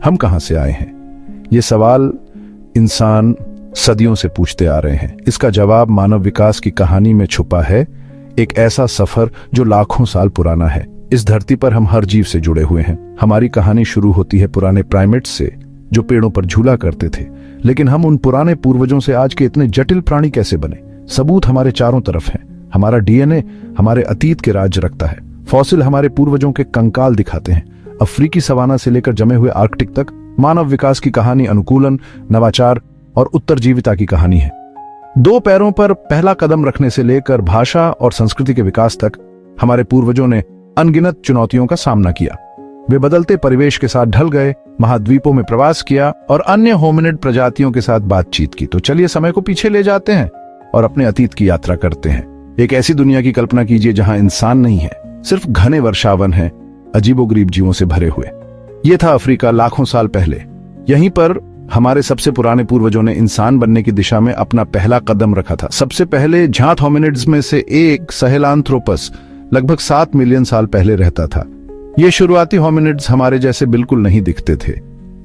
हम कहां से आए हैं? ये सवाल इंसान सदियों से पूछते आ रहे हैं। इसका जवाब मानव विकास की कहानी में छुपा है, एक ऐसा सफर जो लाखों साल पुराना है। इस धरती पर हम हर जीव से जुड़े हुए हैं। हमारी कहानी शुरू होती है पुराने प्राइमेट्स से, जो पेड़ों पर झूला करते थे। लेकिन हम उन पुराने पूर्वजों से आज के इतने जटिल प्राणी कैसे बने? सबूत हमारे चारों तरफ हैं। हमारा डीएनए हमारे अतीत के राज रखता है। फॉसिल हमारे पूर्वजों के कंकाल दिखाते हैं। अफ्रीकी सवाना से लेकर जमे हुए आर्कटिक तक मानव विकास की कहानी अनुकूलन, नवाचार और उत्तरजीविता की कहानी है। दो पैरों पर पहला कदम रखने से लेकर भाषा और संस्कृति के विकास तक हमारे पूर्वजों ने अनगिनत चुनौतियों का सामना किया। वे बदलते परिवेश के साथ ढल गए, महाद्वीपों में प्रवास किया और अन्य होमिनिड प्रजातियों के साथ बातचीत की। तो चलिए समय को पीछे ले जाते हैं और अपने अतीत की यात्रा करते हैं। एक ऐसी दुनिया की कल्पना कीजिए जहां इंसान नहीं है, सिर्फ घने वर्षावन है, अजीबोगरीब जीवों से भरे हुए। यह था अफ्रीका लाखों साल पहले। यहीं पर हमारे सबसे पुराने पूर्वजों ने इंसान बनने की दिशा में अपना पहला कदम रखा था। सबसे पहले जांत होमिनिड्स में से एक सहेलांथ्रोपस लगभग 7 मिलियन साल पहले रहता था। ये शुरुआती होमिनिड्स हमारे जैसे बिल्कुल नहीं दिखते थे।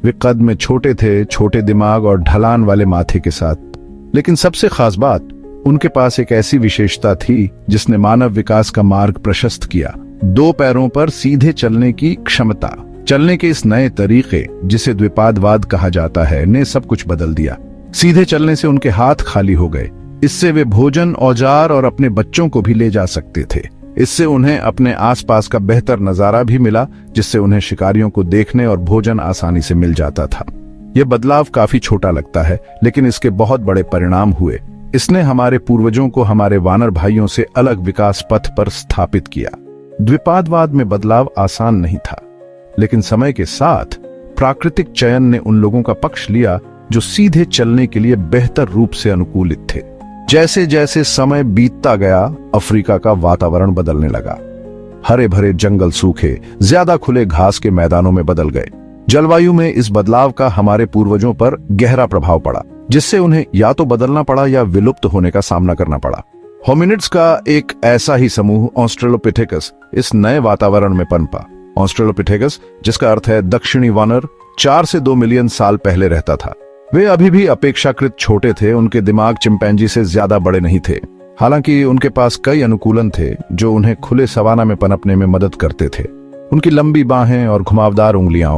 वे कद में छोटे थे, छोटे दिमाग और ढलान वाले माथे के साथ। लेकिन सबसे खास बात, उनके पास एक ऐसी विशेषता थी जिसने मानव विकास का मार्ग प्रशस्त किया। 2 पैरों पर सीधे चलने की क्षमता। चलने के इस नए तरीके, जिसे द्विपादवाद कहा जाता है, ने सब कुछ बदल दिया। सीधे चलने से उनके हाथ खाली हो गए। इससे वे भोजन, औजार और अपने बच्चों को भी ले जा सकते थे। इससे उन्हें अपने आसपास का बेहतर नजारा भी मिला, जिससे उन्हें शिकारियों को देखने और भोजन आसानी से मिल जाता था। यह बदलाव काफी छोटा लगता है, लेकिन इसके बहुत बड़े परिणाम हुए। इसने हमारे पूर्वजों को हमारे वानर भाइयों से अलग विकास पथ पर स्थापित किया। द्विपादवाद में बदलाव आसान नहीं था, लेकिन समय के साथ प्राकृतिक चयन ने उन लोगों का पक्ष लिया जो सीधे चलने के लिए बेहतर रूप से अनुकूलित थे। जैसे जैसे समय बीतता गया, अफ्रीका का वातावरण बदलने लगा। हरे भरे जंगल सूखे, ज्यादा खुले घास के मैदानों में बदल गए। जलवायु में इस बदलाव का हमारे पूर्वजों पर गहरा प्रभाव पड़ा, जिससे उन्हें या तो बदलना पड़ा या विलुप्त होने का सामना करना पड़ा। होमिनिड्स का एक ऐसा ही समूह ऑस्ट्रेलोपिथेकस इस नए वातावरण में पनपा। ऑस्ट्रेलोपिथेकस, जिसका अर्थ है दक्षिणी वानर, 4 से 2 मिलियन साल पहले रहता था। वे अभी भी अपेक्षाकृत छोटे थे। उनके दिमाग चिंपैंजी से ज्यादा बड़े नहीं थे। हालांकि उनके पास कई अनुकूलन थे जो उन्हें खुले सवाना में पनपने में मदद करते थे। उनकी लंबी बाहें और घुमावदार उंगलियां,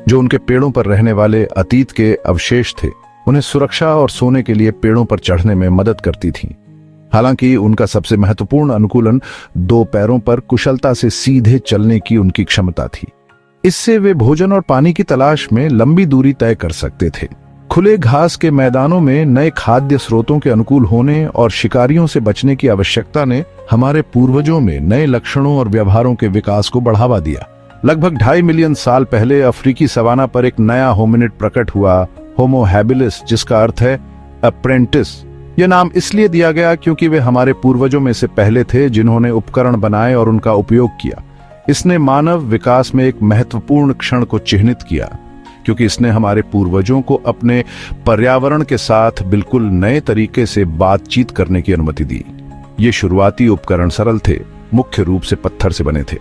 जो उनके पेड़ों पर रहने वाले अतीत के अवशेष थे, उन्हें सुरक्षा और सोने के लिए पेड़ों पर चढ़ने में मदद करती थीं। हालांकि उनका सबसे महत्वपूर्ण अनुकूलन 2 पैरों पर कुशलता से सीधे चलने की उनकी क्षमता थी। इससे वे भोजन और पानी की तलाश में लंबी दूरी तय कर सकते थे। खुले घास के मैदानों में नए खाद्य स्रोतों के अनुकूल होने और शिकारियों से बचने की आवश्यकता ने हमारे पूर्वजों में नए लक्षणों और व्यवहारों के विकास को बढ़ावा दिया। लगभग 2.5 मिलियन साल पहले अफ्रीकी सवाना पर एक नया होमिनिड प्रकट हुआ, होमो हैबिलिस, जिसका अर्थ है अप्रेंटिस। यह नाम इसलिए दिया गया क्योंकि वे हमारे पूर्वजों में से पहले थे जिन्होंने उपकरण बनाए और उनका उपयोग किया। इसने मानव विकास में एक महत्वपूर्ण क्षण को चिह्नित किया, क्योंकि इसने हमारे पूर्वजों को अपने पर्यावरण के साथ बिल्कुल नए तरीके से बातचीत करने की अनुमति दी। ये शुरुआती उपकरण सरल थे, मुख्य रूप से पत्थर से बने थे।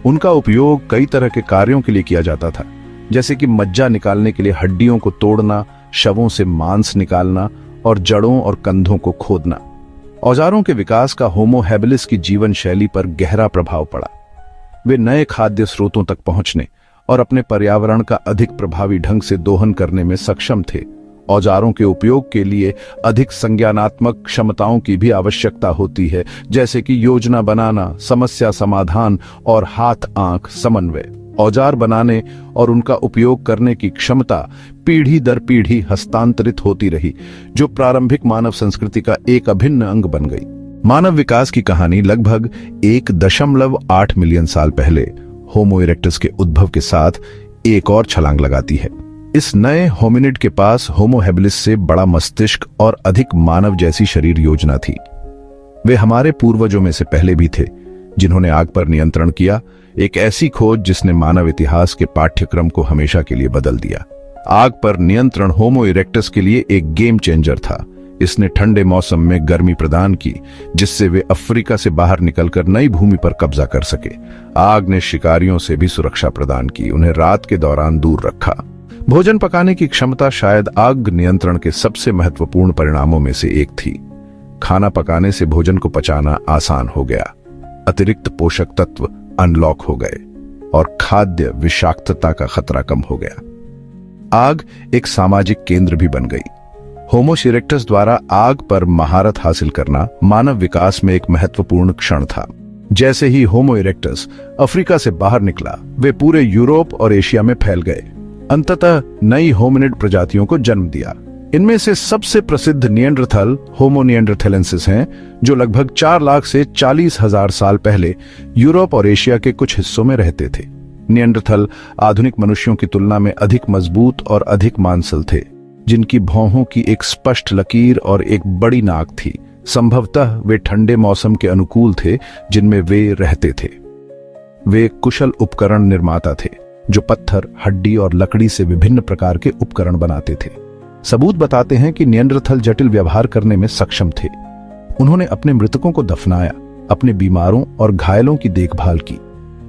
उनका उपयोग कई तरह के कार्यों के लिए किया जाता था, जैसे कि मज्जा निकालने के लिए हड्डियों को तोड़ना, शवों से मांस निकालना और जड़ों और कंधों को खोदना। औजारों के विकास का होमो हैबिलिस की जीवन शैली पर गहरा प्रभाव पड़ा। वे नए खाद्य स्रोतों तक पहुंचने और अपने पर्यावरण का अधिक प्रभावी ढंग से दोहन करने में सक्षम थे। औजारों के उपयोग के लिए अधिक संज्ञानात्मक क्षमताओं की भी आवश्यकता होती है, जैसे कि योजना बनाना, समस्या समाधान और हाथ आंख समन्वय। औजार बनाने और उनका उपयोग करने की क्षमता पीढ़ी दर पीढ़ी हस्तांतरित होती रही, जो प्रारंभिक मानव संस्कृति का एक अभिन्न अंग बन गई। मानव विकास की कहानी लगभग 1.8 मिलियन साल पहले होमो इरेक्टस के उद्भव के साथ एक और छलांग लगाती है। इस नए होमिनिड के पास होमो हैबिलिस से बड़ा मस्तिष्क और अधिक मानव जैसी शरीर योजना थी। वे हमारे पूर्वजों में से पहले भी थे जिन्होंने आग पर नियंत्रण किया, एक ऐसी खोज जिसने मानव इतिहास के पाठ्यक्रम को हमेशा के लिए बदल दिया। आग पर नियंत्रण होमो इरेक्टस के लिए एक गेम चेंजर था। इसने ठंडे मौसम में गर्मी प्रदान की, जिससे वे अफ्रीका से बाहर निकलकर नई भूमि पर कब्जा कर सके। आग ने शिकारियों से भी सुरक्षा प्रदान की, उन्हें रात के दौरान दूर रखा। भोजन पकाने की क्षमता शायद आग नियंत्रण के सबसे महत्वपूर्ण परिणामों में से एक थी। खाना पकाने से भोजन को पचाना आसान हो गया, अतिरिक्त पोषक तत्व अनलॉक हो गए और खाद्य विषाक्तता का खतरा कम हो गया। आग एक सामाजिक केंद्र भी बन गई। होमो इरेक्टस द्वारा आग पर महारत हासिल करना मानव विकास में एक महत्वपूर्ण क्षण था। जैसे ही होमो इरेक्टस अफ्रीका से बाहर निकला, वे पूरे यूरोप और एशिया में फैल गए, अंततः नई होमिनिड प्रजातियों को जन्म दिया। इनमें से सबसे प्रसिद्ध निएंडरथल होमो निएंडरथेलेंसिस हैं, जो लगभग 4 लाख से 40,000 साल पहले यूरोप और एशिया के कुछ हिस्सों में रहते थे। निएंडरथल आधुनिक मनुष्यों की तुलना में अधिक मजबूत और अधिक मांसल थे, जिनकी भौहों की एक स्पष्ट लकीर और एक बड़ी नाक थी। संभवतः वे ठंडे मौसम के अनुकूल थे जिनमें वे रहते थे। वे कुशल उपकरण निर्माता थे, जो पत्थर, हड्डी और लकड़ी से विभिन्न प्रकार के उपकरण बनाते थे। सबूत बताते हैं कि निएंडरथल जटिल व्यवहार करने में सक्षम थे। उन्होंने अपने मृतकों को दफनाया, अपने बीमारों और घायलों की देखभाल की,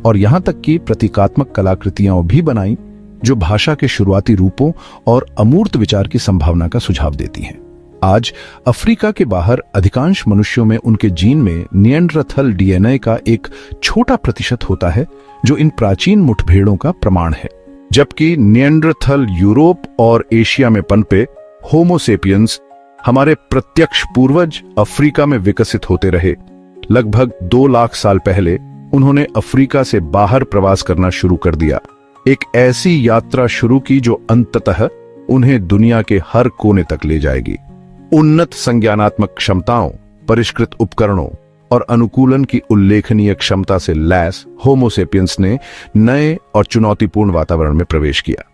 और यहां तक कि प्रतीकात्मक कलाकृतियां भी बनाई, जो भाषा के शुरुआती रूपों और अमूर्त विचार की संभावना का सुझाव देती हैं। आज अफ्रीका के बाहर अधिकांश मनुष्यों में उनके जीन में निएंडरथल डीएनए का एक छोटा प्रतिशत होता है, जो इन प्राचीन मुठभेड़ों का प्रमाण है। जबकि निएंडरथल यूरोप और एशिया में पनपे, होमो सेपियंस हमारे प्रत्यक्ष पूर्वज अफ्रीका में विकसित होते रहे। लगभग 2 लाख साल पहले उन्होंने अफ्रीका से बाहर प्रवास करना शुरू कर दिया, एक ऐसी यात्रा शुरू की जो अंततः उन्हें दुनिया के हर कोने तक ले जाएगी। उन्नत संज्ञानात्मक क्षमताओं, परिष्कृत उपकरणों और अनुकूलन की उल्लेखनीय क्षमता से लैस होमो सेपियंस ने नए और चुनौतीपूर्ण वातावरण में प्रवेश किया।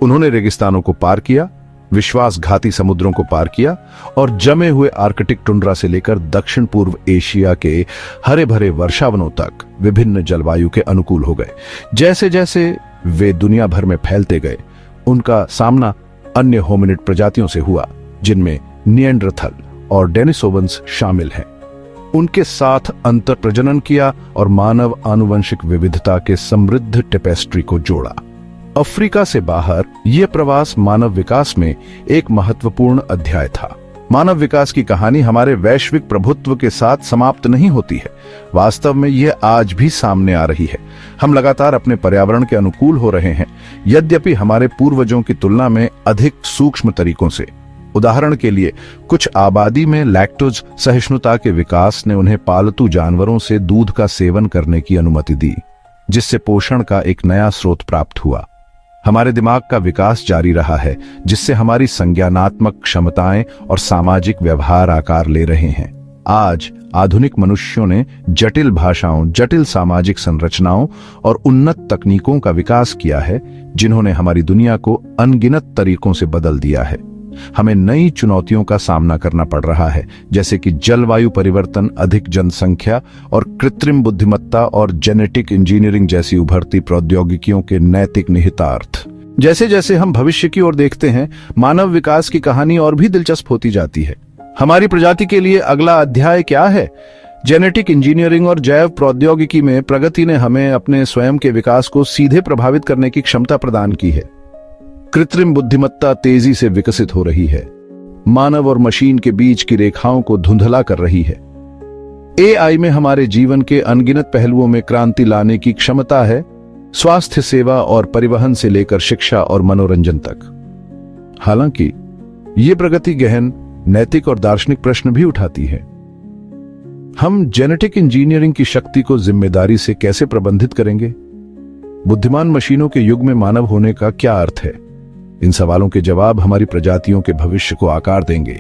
उन्होंने रेगिस्तानों को पार किया, विश्वासघाती समुद्रों को पार किया और जमे हुए आर्कटिक टुंड्रा से लेकर दक्षिण पूर्व एशिया के हरे भरे वर्षावनों तक विभिन्न जलवायु के अनुकूल हो गए। जैसे जैसे वे दुनिया भर में फैलते गए, उनका सामना अन्य होमिनिड प्रजातियों से हुआ, जिनमें निएंडरथल और डेनिसोवंस शामिल हैं। उनके साथ अंतर प्रजनन किया और मानव आनुवंशिक विविधता के समृद्ध टेपेस्ट्री को जोड़ा। अफ्रीका से बाहर यह प्रवास मानव विकास में एक महत्वपूर्ण अध्याय था। मानव विकास की कहानी हमारे वैश्विक प्रभुत्व के साथ समाप्त नहीं होती है। वास्तव में यह आज भी सामने आ रही है। हम लगातार अपने पर्यावरण के अनुकूल हो रहे हैं, यद्यपि हमारे पूर्वजों की तुलना में अधिक सूक्ष्म तरीकों से। उदाहरण के लिए, कुछ आबादी में लैक्टोज सहिष्णुता के विकास ने उन्हें पालतू जानवरों से दूध का सेवन करने की अनुमति दी, जिससे पोषण का एक नया स्रोत प्राप्त हुआ। हमारे दिमाग का विकास जारी रहा है, जिससे हमारी संज्ञानात्मक क्षमताएं और सामाजिक व्यवहार आकार ले रहे हैं। आज आधुनिक मनुष्यों ने जटिल भाषाओं, जटिल सामाजिक संरचनाओं और उन्नत तकनीकों का विकास किया है, जिन्होंने हमारी दुनिया को अनगिनत तरीकों से बदल दिया है। हमें नई चुनौतियों का सामना करना पड़ रहा है, जैसे कि जलवायु परिवर्तन, अधिक जनसंख्या और कृत्रिम बुद्धिमत्ता और जेनेटिक इंजीनियरिंग जैसी उभरती प्रौद्योगिकियों के नैतिक निहितार्थ। जैसे जैसे हम भविष्य की ओर देखते हैं, मानव विकास की कहानी और भी दिलचस्प होती जाती है। हमारी प्रजाति के लिए अगला अध्याय क्या है? जेनेटिक इंजीनियरिंग और जैव प्रौद्योगिकी में प्रगति ने हमें अपने स्वयं के विकास को सीधे प्रभावित करने की क्षमता प्रदान की है। कृत्रिम बुद्धिमत्ता तेजी से विकसित हो रही है, मानव और मशीन के बीच की रेखाओं को धुंधला कर रही है। एआई में हमारे जीवन के अनगिनत पहलुओं में क्रांति लाने की क्षमता है, स्वास्थ्य सेवा और परिवहन से लेकर शिक्षा और मनोरंजन तक। हालांकि ये प्रगति गहन नैतिक और दार्शनिक प्रश्न भी उठाती है। हम जेनेटिक इंजीनियरिंग की शक्ति को जिम्मेदारी से कैसे प्रबंधित करेंगे? बुद्धिमान मशीनों के युग में मानव होने का क्या अर्थ है? इन सवालों के जवाब हमारी प्रजातियों के भविष्य को आकार देंगे।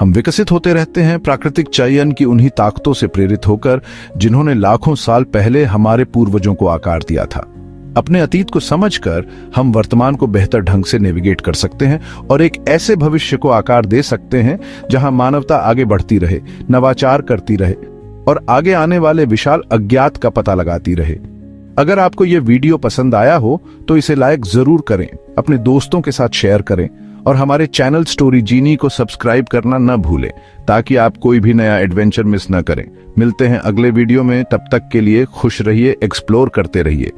हम विकसित होते रहते हैं, प्राकृतिक चयन की उन्हीं ताकतों से प्रेरित होकर जिन्होंने लाखों साल पहले हमारे पूर्वजों को आकार दिया था। अपने अतीत को समझकर हम वर्तमान को बेहतर ढंग से नेविगेट कर सकते हैं और एक ऐसे भविष्य को आकार दे सकते हैं जहां मानवता आगे बढ़ती रहे, नवाचार करती रहे और आगे आने वाले विशाल अज्ञात का पता लगाती रहे। अगर आपको यह वीडियो पसंद आया हो तो इसे लाइक जरूर करें, अपने दोस्तों के साथ शेयर करें और हमारे चैनल स्टोरी जीनी को सब्सक्राइब करना न भूलें, ताकि आप कोई भी नया एडवेंचर मिस न करें। मिलते हैं अगले वीडियो में, तब तक के लिए खुश रहिए, एक्सप्लोर करते रहिए।